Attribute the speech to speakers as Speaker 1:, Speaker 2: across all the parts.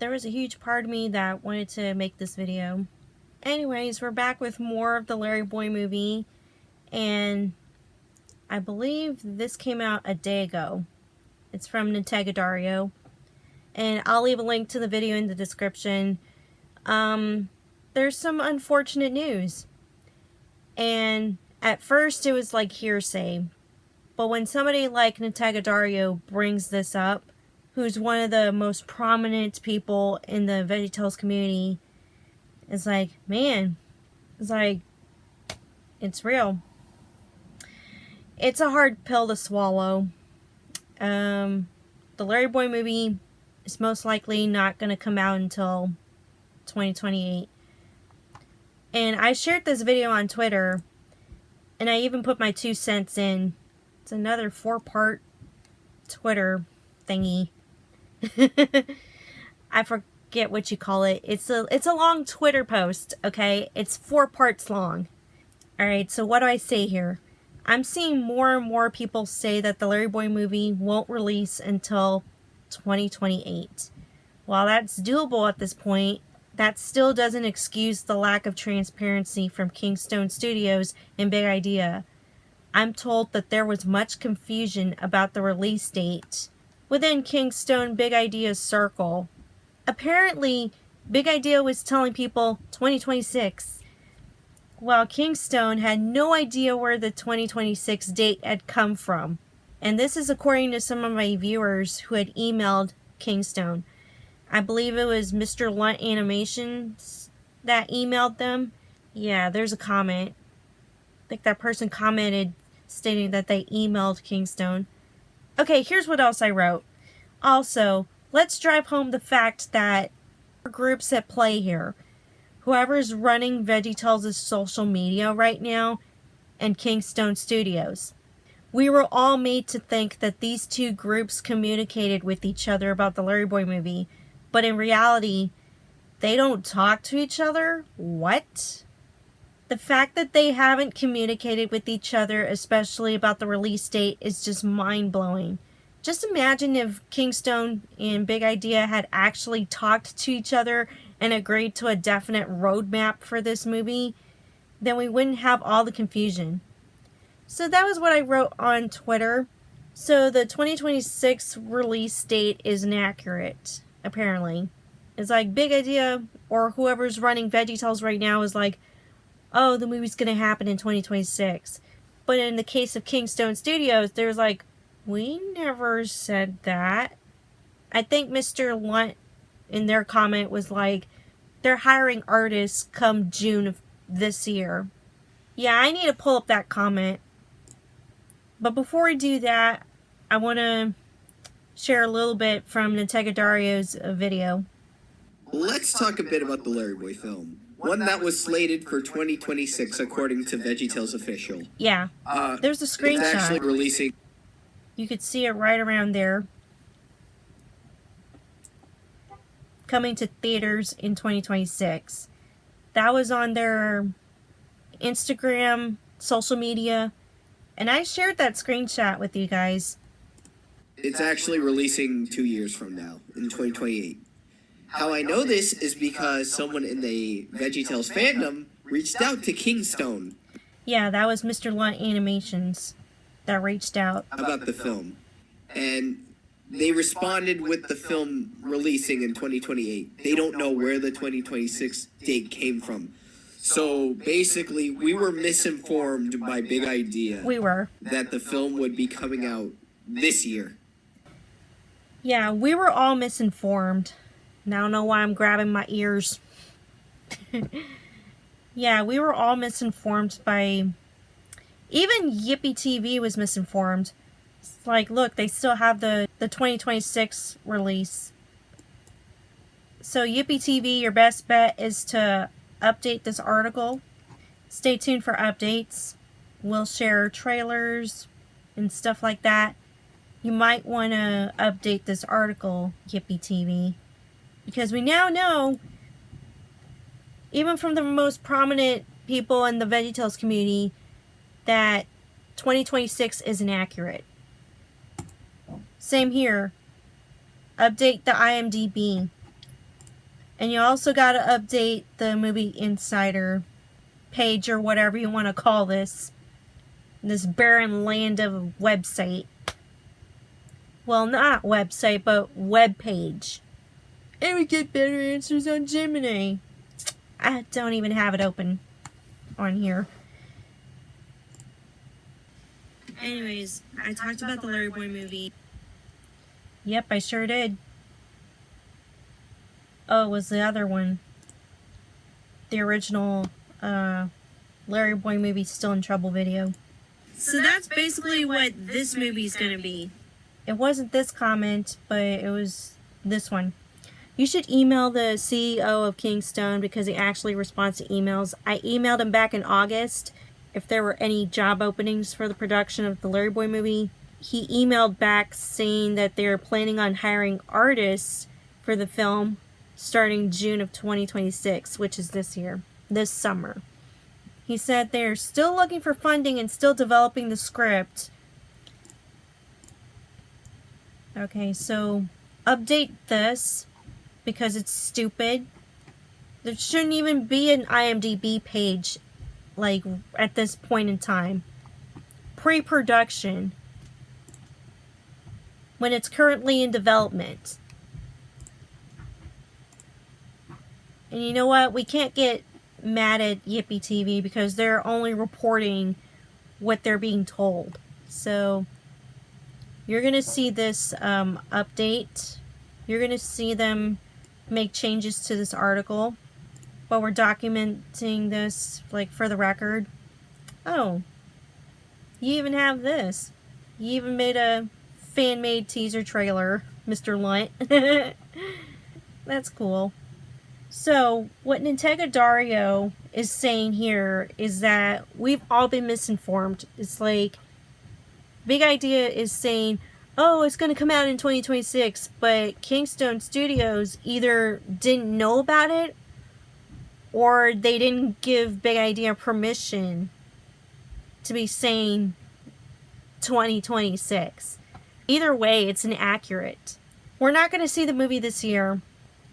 Speaker 1: there was a huge part of me that wanted to make this video. Anyways, we're back with more of the LarryBoy Movie, and I believe this came out a day ago. It's from Dario, and I'll leave a link to the video in the description. There's some unfortunate news, and at first it was like hearsay, but when somebody like Dario brings this up, who's one of the most prominent people in the VeggieTales community, it's like, man, it's like, it's real. It's a hard pill to swallow. The LarryBoy Movie is most likely not going to come out until 2028. And I shared this video on Twitter, and I even put my 2 cents in. It's another 4-part Twitter thingy. I forget what you call it. It's a long Twitter post, okay? It's 4 parts long. Alright, so what do I say here? I'm seeing more and more people say that the LarryBoy Movie won't release until 2028. While that's doable at this point, that still doesn't excuse the lack of transparency from Kingstone Studios and Big Idea. I'm told that there was much confusion about the release date within Kingstone Big Idea's circle. Apparently, Big Idea was telling people 2026, while Kingstone had no idea where the 2026 date had come from. And this is according to some of my viewers who had emailed Kingstone. I believe it was Mr. Lunt Animations that emailed them. Yeah, there's a comment. I think that person commented stating that they emailed Kingstone. Okay, here's what else I wrote. Also, let's drive home the fact that groups at play here. Whoever's running VeggieTales' social media right now and Kingstone Studios. We were all made to think that these two groups communicated with each other about the LarryBoy Movie, but in reality, they don't talk to each other? What? The fact that they haven't communicated with each other, especially about the release date, is just mind-blowing. Just imagine if Kingstone and Big Idea had actually talked to each other and agreed to a definite roadmap for this movie, then we wouldn't have all the confusion. So that was what I wrote on Twitter. So the 2026 release date is inaccurate, apparently. It's like Big Idea or whoever's running VeggieTales right now is like, oh, the movie's going to happen in 2026. But in the case of Kingstone Studios, there's like, we never said that. I think Mr. Lunt in their comment was like, they're hiring artists come June of this year. Yeah, I need to pull up that comment. But before I do that, I want to share a little bit from Dario's video.
Speaker 2: Let's talk a bit about the LarryBoy film. One that was slated for 2026 according to VeggieTales Official.
Speaker 1: Yeah, there's a screenshot.
Speaker 2: It's actually releasing.
Speaker 1: You could see it right around there. Coming to theaters in 2026. That was on their Instagram, social media, and I shared that screenshot with you guys.
Speaker 2: It's actually releasing 2 years from now, in 2028. How I know this is because someone in the VeggieTales fandom reached out to Kingstone.
Speaker 1: Yeah, that was Mr. Lunt Animations that reached out
Speaker 2: about the film. And they responded with the film releasing in 2028. They don't know where the 2026 date came from. So basically, we were misinformed by Big Idea.
Speaker 1: We were.
Speaker 2: That the film would be coming out this year.
Speaker 1: Yeah, we were all misinformed. And I don't know why I'm grabbing my ears. Yeah, we were all misinformed by... Even Yippee TV was misinformed. It's like, look, they still have the 2026 release. So Yippee TV, your best bet is to update this article. Stay tuned for updates. We'll share trailers and stuff like that. You might want to update this article, Yippee TV. Because we now know, even from the most prominent people in the VeggieTales community, that 2026 is inaccurate. Same here. Update the IMDb. And you also got to update the Movie Insider page, or whatever you want to call this barren land of a website. Well, not website, but web page. And we get better answers on Gemini. I don't even have it open on here. Anyways, I talked about the LarryBoy movie. Yep, I sure did. Oh, it was the other one. The original LarryBoy Movie Still in Trouble video. So that's basically what this movie's gonna be. It wasn't this comment, but it was this one. You should email the CEO of Kingstone because he actually responds to emails. I emailed him back in August if there were any job openings for the production of the LarryBoy movie. He emailed back saying that they're planning on hiring artists for the film starting June of 2026, which is this summer. He said they're still looking for funding and still developing the script. Okay, so update this because it's stupid. There shouldn't even be an IMDb page like at this point in time. Pre-production. When it's currently in development. And you know what? We can't get mad at Yippee TV because they're only reporting what they're being told. So you're going to see this update. You're going to see them make changes to this article. But we're documenting this like for the record. Oh, you even have this. You even made a fan-made teaser trailer, Mr. Lunt. That's cool. So, what Nintendo Dario is saying here is that we've all been misinformed. It's like, Big Idea is saying, oh, it's going to come out in 2026, but Kingstone Studios either didn't know about it or they didn't give Big Idea permission to be saying 2026. Either way, it's inaccurate. We're not going to see the movie this year.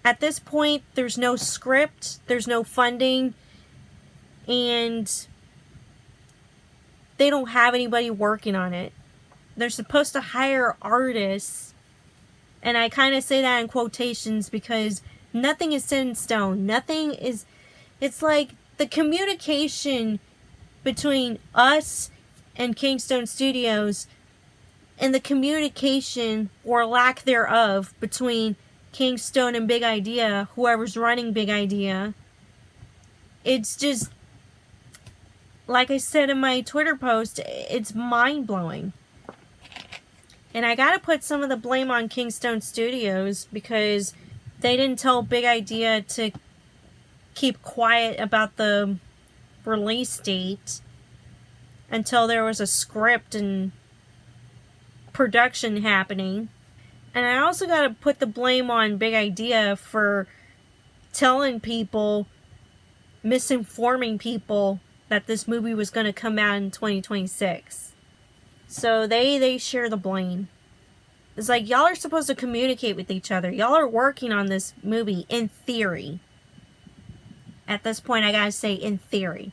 Speaker 1: At this point, there's no script, there's no funding, and they don't have anybody working on it. They're supposed to hire artists, and I kind of say that in quotations because nothing is set in stone. It's like the communication between us and Kingstone Studios and the communication or lack thereof between Kingstone and Big Idea, whoever's running Big Idea. It's just, like I said in my Twitter post, it's mind-blowing. And I gotta put some of the blame on Kingstone Studios because they didn't tell Big Idea to keep quiet about the release date until there was a script and production happening. And I also got to put the blame on Big Idea for telling people, misinforming people that this movie was going to come out in 2026. So they share the blame. It's like, y'all are supposed to communicate with each other. Y'all are working on this movie in theory. At this point, I gotta say in theory.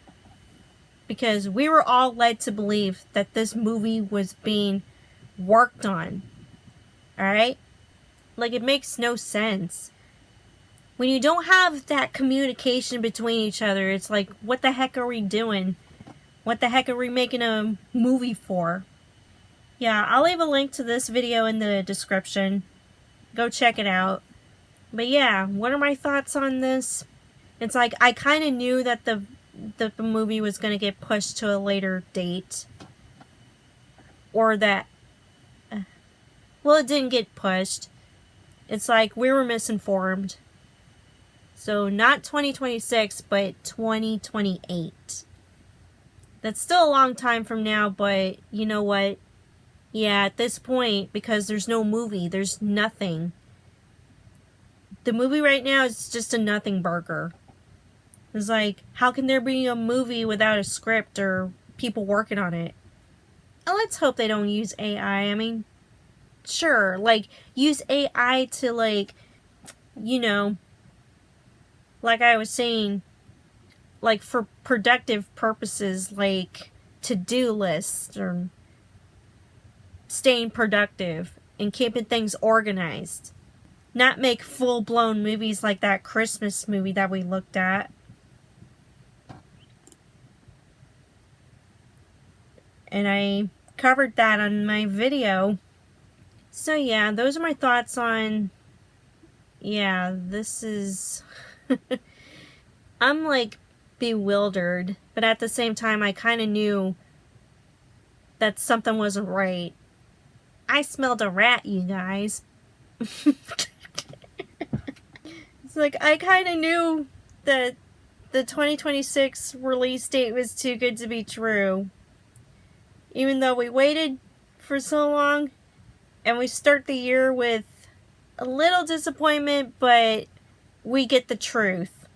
Speaker 1: Because we were all led to believe that this movie was being worked on. Alright? Like, it makes no sense. When you don't have that communication between each other, it's like, what the heck are we doing? What the heck are we making a movie for? Yeah, I'll leave a link to this video in the description. Go check it out. But yeah, what are my thoughts on this? It's like, I kind of knew that the movie was going to get pushed to a later date. Or that... well, it didn't get pushed. It's like, we were misinformed. So, not 2026, but 2028. That's still a long time from now, but you know what? Yeah, at this point, because there's no movie, there's nothing. The movie right now is just a nothing burger. It's like, how can there be a movie without a script or people working on it? And let's hope they don't use AI. I mean, sure, like, use AI to, like, you know, like I was saying, like for productive purposes, like to-do lists or staying productive and keeping things organized. Not make full-blown movies like that Christmas movie that we looked at. And I covered that on my video. So yeah, those are my thoughts on... Yeah, this is... I'm like bewildered, but at the same time I kind of knew that something wasn't right. I smelled a rat, you guys. It's like I kind of knew that the 2026 release date was too good to be true. Even though we waited for so long, and we start the year with a little disappointment, but we get the truth.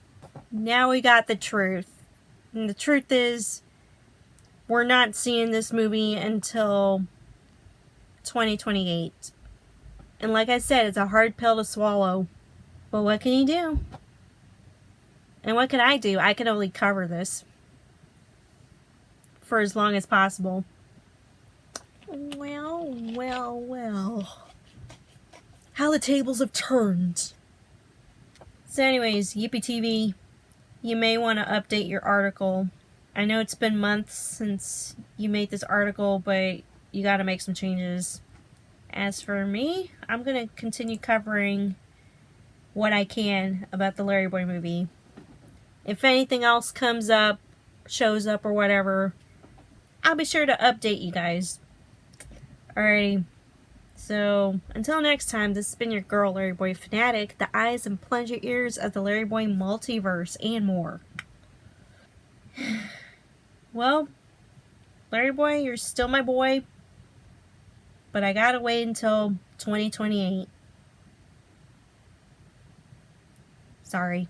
Speaker 1: Now we got the truth. And the truth is, we're not seeing this movie until 2028. And like I said, it's a hard pill to swallow. But what can you do? And what can I do? I can only cover this for as long as possible. Well. How the tables have turned. So anyways, Yippee TV, you may want to update your article. I know it's been months since you made this article, but you got to make some changes. As for me, I'm going to continue covering what I can about the LarryBoy movie. If anything else comes up, shows up or whatever, I'll be sure to update you guys. Alrighty. So, until next time, this has been your girl, LarryBoy Fanatic, the eyes and plunger ears of the LarryBoy multiverse and more. Well, LarryBoy, you're still my boy, but I gotta wait until 2028. Sorry.